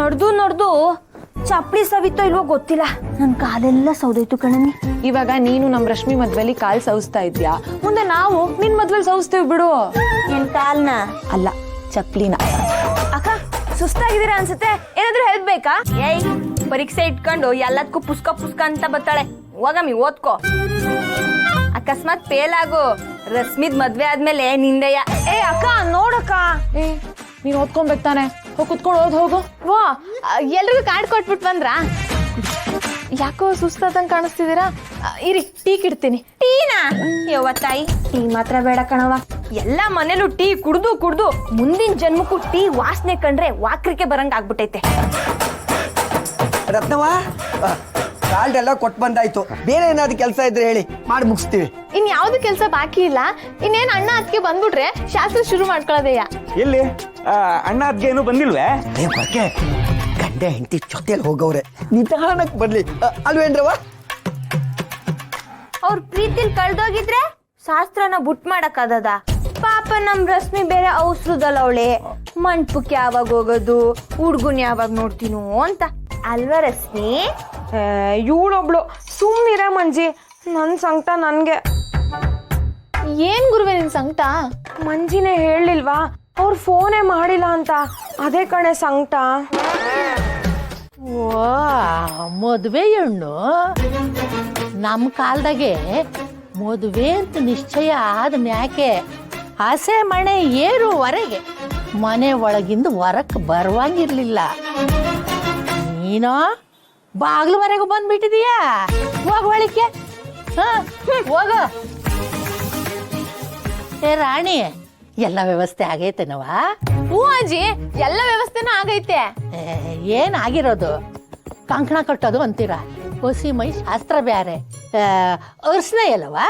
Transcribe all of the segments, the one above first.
ನಡ್ದು ಚಪ್ಪಲಿ ಸವಿತೋ ಇಲ್ವೋ ಗೊತ್ತಿಲ್ಲ, ನನ್ ಕಾಲೆಲ್ಲ ಸೌದೈತು ಕಣನಿ. ಇವಾಗ ನೀನು ನಮ್ ರಶ್ಮಿ ಮದ್ವೆಲಿ ಕಾಲ್ ಸವಿಸ್ತಾ ಇದ್ಯಾ, ಮುಂದೆ ನಾವು ನಿನ್ ಮದ್ವೆಲಿ ಸವಿಸ್ತೇವ್ ಬಿಡು. ನಿನ್ ಕಾಲ್ನ ಅಲ್ಲ, ಚಪ್ಲಿನ. ಅಕ್ಕ ಸುಸ್ತಾಗಿದ್ದೀರಾ ಅನ್ಸುತ್ತೆ, ಏನಾದ್ರೂ ಹೆಲ್ಪ್ ಬೇಕಾ? ಏಯ್, ಪರೀಕ್ಷೆ ಇಟ್ಕೊಂಡು ಎಲ್ಲದಕ್ಕೂ ಪುಸ್ಕ ಅಂತ ಬರ್ತಾಳೆ. ಹೋಗಮ್ಮಿ ಓದ್ಕೋ. ಅಕಸ್ಮಾತ್ ಫೇಲ್ ಆಗು, ರಶ್ಮಿದ್ ಮದ್ವೆ ಆದ್ಮೇಲೆ ನಿಂದೆಯ. ಏ ಅಕ್ಕ ನೋಡಕ್ಕ, ಏ ನೀನ್ ಓದ್ಕೊಬೇಕು ತಾನೆ, ಹೋಗಿ ಕುತ್ಕೊಂಡು ಹೋಗು. ವಾ, ಎಲ್ರಿಗೂ ಕಾರ್ಡ್ ಕೊಟ್ಬಿಟ್ಟು ಬಂದ್ರಾ? ಯಾಕೋ ಸುಸ್ತಾದಂಗ್ ಕಾಣಿಸ್ತಿದ್ದೀರಾ? ಇರಿ ಟೀ ಕಿಡ್ತೀನಿ. ಟೀನಾ? ಯವ್ವ ತಾಯಿ, ಟೀ ಮಾತ್ರ ಬೇಡ ಕಣವ. ಎಲ್ಲಾ ಮನೇಲೂ ಟೀ ಕುಡ್ದು ಮುಂದಿನ ಜನ್ಮಕ್ಕೂ ಟೀ ವಾಸನೆ ಕಂಡ್ರೆ ವಾಕ್ರಿಕೆ ಬರಂಗ್ ಆಗ್ಬಿಟ್ಟೈತೆ. ರತ್ನವ, ಕಾರ್ಡ್ ಎಲ್ಲ ಕೊಟ್ಟು ಬಂದಾಯ್ತು. ಬೇರೆ ಏನಾದ್ರು ಕೆಲಸ ಇದ್ರೆ ಹೇಳಿ, ಮಾಡಿ ಮುಗಿಸ್ತೀವಿ. ಇನ್ ಯಾವ್ದು ಕೆಲ್ಸ ಬಾಕಿ ಇಲ್ಲ. ಇನ್ನೇನ್ ಅಣ್ಣ ಅದಕ್ಕೆ ಬಂದ್ಬಿಟ್ರೆ ಶಾಸ್ತ್ರ ಶುರು ಮಾಡ್ಕೊಳ್ಳೋದಯ್ಯ. ಎಲ್ಲಿ ಅಣ್ಣ ಅದ್ಗೆ ಏನು ಬಂದಿಲ್ವೇ? ಹೊರಗೆ ಗಂಡ ಹೆಂಡತಿ ಜೊತೆಲಿ ಹೋಗವ್ರೆ, ನಿಧಾನಕ್ಕೆ ಬರ್ಲಿ ಅಲ್ವೇನ್ರವ? ಅವ್ರ ಪ್ರೀತಿಲ್ ಕಳ್ದೋಗಿದ್ರೆ ಶಾಸ್ತ್ರನ ಬುಟ್ ಮಾಡಕ್ಕಾಗದ? ಪಾಪ ನಮ್ ರಶ್ಮಿ ಬೇರೆ ಔಷಧದಲ್ಲ ಅವಳೆ. ಮಂಟಪಕ್ಕೆ ಯಾವಾಗ ಹೋಗೋದು, ಹುಡ್ಗುನ್ ಯಾವಾಗ ನೋಡ್ತೀನೋ ಅಂತ ಅಲ್ವಾ ರಶ್ಮಿ? ಇವಳೊಬ್ಳು ಸುಮ್ನಿರ ಮಂಜಿ, ನನ್ ಸಂಕಟ ನನ್ಗೆ. ಏನ್ ಗುರುವೆ ನಿನ್ ಸಂಕಟ? ಮಂಜಿನೇ ಹೇಳಿಲ್ವಾ ಅವ್ರು ಫೋನೇ ಮಾಡಿಲ್ಲ ಅಂತ, ಅದೇ ಕಣೆ ಸಂಕಟ. ಓ, ಮದುವೆ ಹೆಣ್ಣು ನಮ್ಮ ಕಾಲದಾಗೆ ಮದುವೆ ಅಂತ ನಿಶ್ಚಯ ಆದ ಮ್ಯಾಕೆ ಹಸೆ ಮಣೆ ಏರುವರೆಗೆ ಮನೆ ಒಳಗಿಂದ ಹೊರಕ್ಕೆ ಬರುವಂಗಿರ್ಲಿಲ್ಲ. ನೀನೋ ಬಾಗ್ಲುವರೆಗೂ ಬಂದ್ಬಿಟ್ಟಿದೀಯಾ? ಹೋಗ್ವಳಿಕೆ ಹೋಗ. ಏ ರಾಣಿ, ಎಲ್ಲ ವ್ಯವಸ್ಥೆ ಆಗೈತೆನವ? ಹ್ಞೂ ಅಜ್ಜಿ, ಎಲ್ಲ ವ್ಯವಸ್ಥೆನೂ ಆಗೈತೆ. ಏನಾಗಿರೋದು? ಕಂಕಣ ಕಟ್ಟೋದು ಅಂತೀರ, ಹೊಸಿ ಮೈ ಶಾಸ್ತ್ರ ಬ್ಯಾರೆ, ಅರ್ಶನ ಎಲ್ಲವಾ?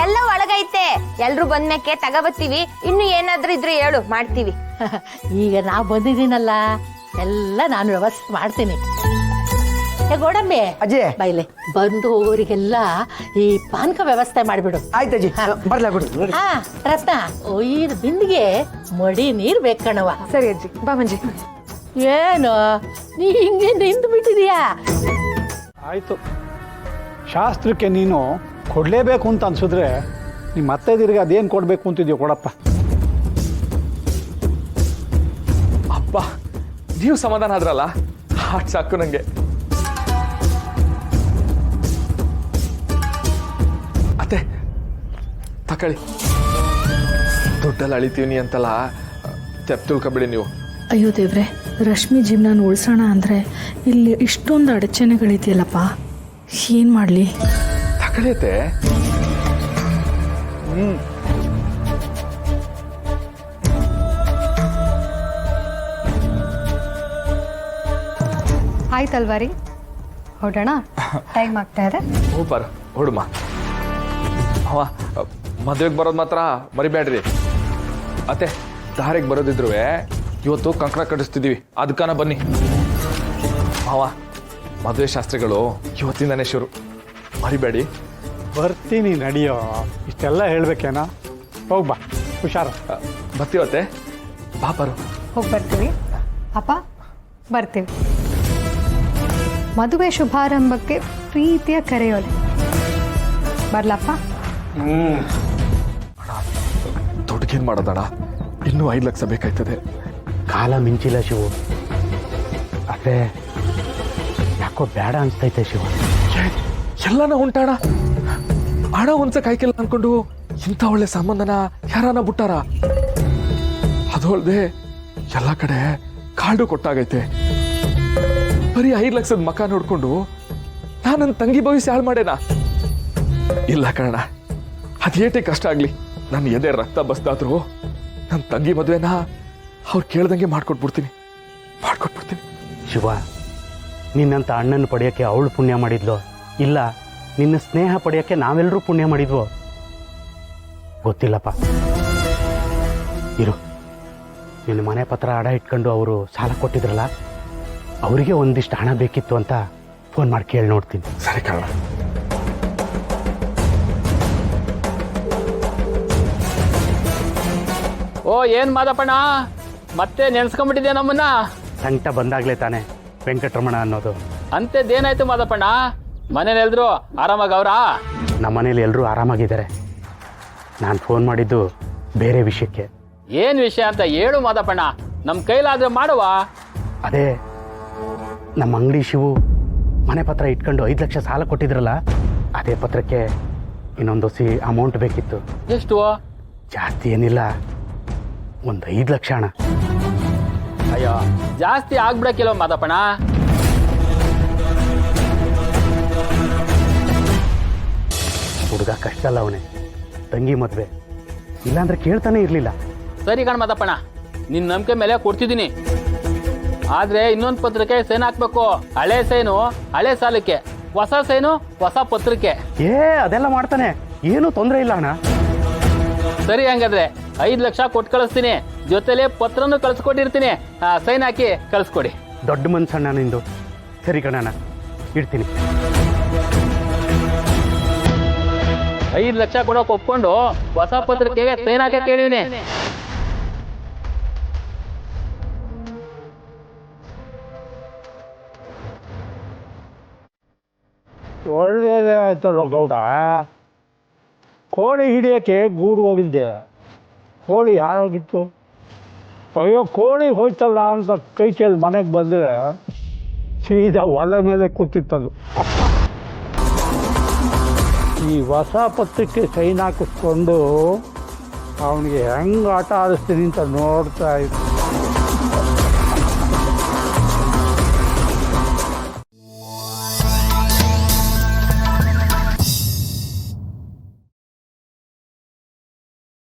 ಎಲ್ಲ ಒಳಗೈತೆ. ಎಲ್ರು ಬಂದ್ಮೇಕೆ ತಗೋಬತ್ತೀವಿ. ಇನ್ನು ಏನಾದ್ರೂ ಇದ್ರೆ ಹೇಳು, ಮಾಡ್ತೀವಿ. ಈಗ ನಾವು ಬಂದಿದ್ದೀನಲ್ಲ, ಎಲ್ಲ ನಾನು ವ್ಯವಸ್ಥೆ ಮಾಡ್ತೀನಿ. ಗೋಡಂಬಿ ಅಜ್ಜಿ ಬೈಲೆ, ಬಂದು ಹೋಗೋರಿಗೆಲ್ಲ ಈ ಪಾನಕ ವ್ಯವಸ್ಥೆ ಮಾಡಿಬಿಡು. ಆಯ್ತಜ್ಜಿ, ಬರ್ಲಾ ಬಿಡು. ಹಾ ರತ್ನ, ಒಯ್ದು ಬಿಂದಿಗೆ ಮಡಿ ನೀರ್ ಬೇಕಣವ. ಸರಿ ಅಜ್ಜಿ, ಬಾ ಮಂಜಿ. ಏನು ನೀ ಹಿಂಗೆ ನಿಂತು ಬಿಟ್ಟಿದೀಯಾ? ಆಯ್ತು, ಶಾಸ್ತ್ರಕ್ಕೆ ನೀನು ಕೊಡಲೇಬೇಕು ಅಂತ ಅನ್ಸಿದ್ರೆ ನಿಮ್ಮ ಮತ್ತೆ ತಿರ್ಗಿ ಅದೇನು ಕೊಡಬೇಕು ಅಂತಿದ್ಯೋ ಕೊಡಪ್ಪ. ಅಪ್ಪ, ನೀವು ಸಮಾಧಾನ ಆದ್ರಲ್ಲ, ಹಾಟ್ ಸಾಕು ನಂಗೆ. ಅತ್ತೆ ತಕೊಳ್ಳಿ, ದುಡ್ಡಲ್ಲಿ ಅಳಿತೀವಿ ಅಂತಲ್ಲ, ತೆಪ್ ತಿಳ್ಕೊಬಿಡಿ ನೀವು. ಅಯ್ಯೋ ದೇವ್ರೆ, ರಶ್ಮಿ ಜೀವನ ಉಳಿಸೋಣ ಅಂದರೆ ಇಲ್ಲಿ ಇಷ್ಟೊಂದು ಅಡಚಣೆಗಳಿದೆಯಲ್ಲಪ್ಪ, ಏನು ಮಾಡಲಿ? ತಗೊಳ್ಳೈತೆ. ಆಯ್ತಲ್ವಾ ರೀ, ಹೊರಡೋಣ? ಟೈಮ್ ಆಗ್ತಾ ಇದೆ. ಸೂಪರ್, ಹೊಡುಮ. ಅವ ಮದುವೆಗೆ ಬರೋದು ಮಾತ್ರ ಮರಿಬೇಡ್ರಿ. ಅತ್ತೆ, ದಾರಿಗೆ ಬರೋದಿದ್ರು ಇವತ್ತು ಕಂಕಣ ಕಟ್ಟಿಸ್ತಿದ್ದೀವಿ, ಅದಕ್ಕನ ಬನ್ನಿ. ಅವ ಮದುವೆ ಶಾಸ್ತ್ರಗಳು ಇವತ್ತಿಂದನೇ ಶುರು, ಮರಿಬೇಡಿ. ಬರ್ತೀನಿ ನಡಿಯೋ, ಇಷ್ಟೆಲ್ಲ ಹೇಳ್ಬೇಕೇನೋ? ಹೋಗ್ಬಾ, ಹುಷಾರ. ಬರ್ತೀವತ್ತೆ, ಪಾಪರು. ಹೋಗಿ ಬರ್ತೀವಿ. ಅಪ್ಪ ಬರ್ತೀವಿ. ಮದುವೆ ಶುಭಾರಂಭಕ್ಕೆ ಪ್ರೀತಿಯ ಕರೆಯೋಲೆ. ಬರ್ಲಪ್ಪ? ದುಡ್ಗೇನು ಮಾಡೋದಣ್ಣ, ಇನ್ನೂ 5 ಲಕ್ಷ ಬೇಕಾಯ್ತದೆ. ಕಾಲ ಮಿಂಚಿಲ್ಲ ಶಿವು, ಅದೇ ಯಾಕೋ ಬೇಡ ಅನ್ಸ್ತೈತೆ ಶಿವ. ಎಲ್ಲನ ಉಂಟಾಣ, ಹಣ ಒಂದ್ಸ ಕಾಯ್ಕಿಲ್ಲ ಅನ್ಕೊಂಡು ಇಂಥ ಒಳ್ಳೆ ಸಂಬಂಧನ ಯಾರನ್ನ ಬಿಟ್ಟಾರ? ಅದು ಅಲ್ಲದೆ ಎಲ್ಲ ಕಡೆ ಕಾರ್ಡು ಕೊಟ್ಟಾಗೈತೆ. ಬರೀ 5 ಲಕ್ಷದ ಮಕ ನೋಡ್ಕೊಂಡು ನಾನು ನನ್ನ ತಂಗಿ ಭವಿಷ್ಯ ಹಾಳು ಮಾಡೇನಾ? ಇಲ್ಲ ಕಣ, ಅದೇಟೇ ಕಷ್ಟ ಆಗ್ಲಿ, ನನ್ನ ಎದೆ ರಕ್ತ ಬಸ್ದಾದ್ರು ನನ್ನ ತಂಗಿ ಮದುವೆನ ಅವ್ರು ಕೇಳ್ದಂಗೆ ಮಾಡ್ಕೊಟ್ಬಿಡ್ತೀನಿ. ಶಿವ, ನಿನ್ನಂತ ಅಣ್ಣನ ಪಡೆಯೋಕ್ಕೆ ಅವಳು ಪುಣ್ಯ ಮಾಡಿದ್ಲು, ಇಲ್ಲ ನಿನ್ನ ಸ್ನೇಹ ಪಡೆಯೋಕ್ಕೆ ನಾವೆಲ್ಲರೂ ಪುಣ್ಯ ಮಾಡಿದ್ವು ಗೊತ್ತಿಲ್ಲಪ್ಪ. ಇರು, ನಿನ್ನ ಮನೆ ಪತ್ರ ಅಡ ಇಟ್ಕೊಂಡು ಅವರು ಸಾಲ ಕೊಟ್ಟಿದ್ರಲ್ಲ, ಅವರಿಗೆ ಒಂದಿಷ್ಟು ಹಣ ಬೇಕಿತ್ತು ಅಂತ ಫೋನ್ ಮಾಡಿ ಕೇಳಿ ನೋಡ್ತೀನಿ. ಸರಿ ಕಣ. ಓ, ಏನ್ ಮಾದಪ್ಪಣ್ಣ, ಮತ್ತೆ ನೆನ್ಸ್ಕೊಂಡ್ಬಿಟ್ಟಿದ್ಯಾ ನಮ್ಮನ್ನ? ಸಂಕಟ ಬಂದಾಗಲೇ ತಾನೆ ವೆಂಕಟರಮಣ ಅನ್ನೋದು. ಅಂಥದ್ದೇನಾಯ್ತು ಮಾದಪ್ಪಣ್ಣ? ಮನೇಲಿ ಎಲ್ರು ಆರಾಮಾಗವ್ರಾ? ನಮ್ಮ ಮನೇಲಿ ಎಲ್ಲರೂ ಆರಾಮಾಗಿದ್ದಾರೆ. ನಾನು ಫೋನ್ ಮಾಡಿದ್ದು ಬೇರೆ ವಿಷಯಕ್ಕೆ. ಏನು ವಿಷಯ ಅಂತ ಹೇಳು ಮಾದಪ್ಪಣ್ಣ, ನಮ್ಮ ಕೈಲಾದ್ರೆ ಮಾಡುವ. ಅದೇ ನಮ್ಮ ಅಂಗಡಿ ಶಿವು ಮನೆ ಪತ್ರ ಇಟ್ಕೊಂಡು 5 ಲಕ್ಷ ಸಾಲ ಕೊಟ್ಟಿದ್ರಲ್ಲ, ಅದೇ ಪತ್ರಕ್ಕೆ ಇನ್ನೊಂದು ಅಮೌಂಟ್ ಬೇಕಿತ್ತು. ಎಷ್ಟು? ಜಾಸ್ತಿ ಏನಿಲ್ಲ, ಒಂದು 5 ಲಕ್ಷ ಅಣ್ಣ. ಅಯ್ಯೋ, ಜಾಸ್ತಿ ಆಗ್ಬಿಡಕ್ಕಿಲ್ವ ಮಾದಪ್ಪಣ್ಣ? ಹುಡುಗ ಕಷ್ಟ ಅಲ್ಲ ಅವನೇ, ತಂಗಿ ಮದುವೆ, ಇಲ್ಲಾಂದ್ರೆ ಕೇಳ್ತಾನೆ ಇರಲಿಲ್ಲ. ಸರಿ ಕಣ್ ಮಾದಪ್ಪಣ್ಣ, ನಿನ್ನ ನಂಬಿಕೆ ಮೇಲೆ ಕೊಡ್ತಿದ್ದೀನಿ. ಆದ್ರೆ ಇನ್ನೊಂದು ಪತ್ರಕ್ಕೆ ಸೈನ್ ಹಾಕ್ಬೇಕು. ಹಳೆ ಸೈನು ಹಳೆ ಸಾಲಕ್ಕೆ, ಹೊಸ ಸೈನು ಹೊಸ ಪತ್ರಕ್ಕೆ. ಅದೆಲ್ಲ ಮಾಡ್ತಾನೆ, ಏನೂ ತೊಂದರೆ ಇಲ್ಲ ಅಣ್ಣ. ಸರಿ, ಹಂಗಾದ್ರೆ 5 ಲಕ್ಷ ಕೊಟ್ಟು ಕಳಿಸ್ತೀನಿ, ಜೊತೆಲೆ ಪತ್ರನೂ ಕಳ್ಸ್ಕೊಟ್ಟಿರ್ತೀನಿ. ಸೈನ್ ಹಾಕಿ ಕಳಿಸ್ಕೊಡಿ. ದೊಡ್ಡ ಮನ್ಸಣ್ಣ ನಿಂದು. ಸರಿ ಕಣಣ್ಣ, ಇಡ್ತೀನಿ. 5 ಲಕ್ಷ ಕೊಡೋಕೆ ಒಪ್ಕೊಂಡು ಹೊಸ ಪತ್ರಕ್ಕೆ ಸೈನ್ ಹಾಕಿ ಕೇಳಿವ್ನಿ. ಒಳ್ಳೆಯದೇ ಆಯ್ತಲ್ಲ ಗೌಡ. ಕೋಳಿ ಹಿಡಿಯೋಕ್ಕೆ ಗೂಡು ಹೋಗಿದ್ದೆ, ಕೋಳಿ ಯಾರಾಗಿತ್ತು? ಅಯ್ಯೋ, ಕೋಳಿ ಹೋಯ್ತಲ್ಲ ಅಂತ ಕೈ ಕೇಳಿ ಮನೆಗೆ ಬಂದರೆ ಸೀದಾ ಒಲೆ ಮೇಲೆ ಕೂತಿತ್ತದು. ಈ ಹೊಸ ಪತ್ರಕ್ಕೆ ಸೈನ್ ಹಾಕಿಸ್ಕೊಂಡು ಅವನಿಗೆ ಹೆಂಗೆ ಆಟ ಆಡಿಸ್ತೀನಿ ಅಂತ ನೋಡ್ತಾ ಇತ್ತು.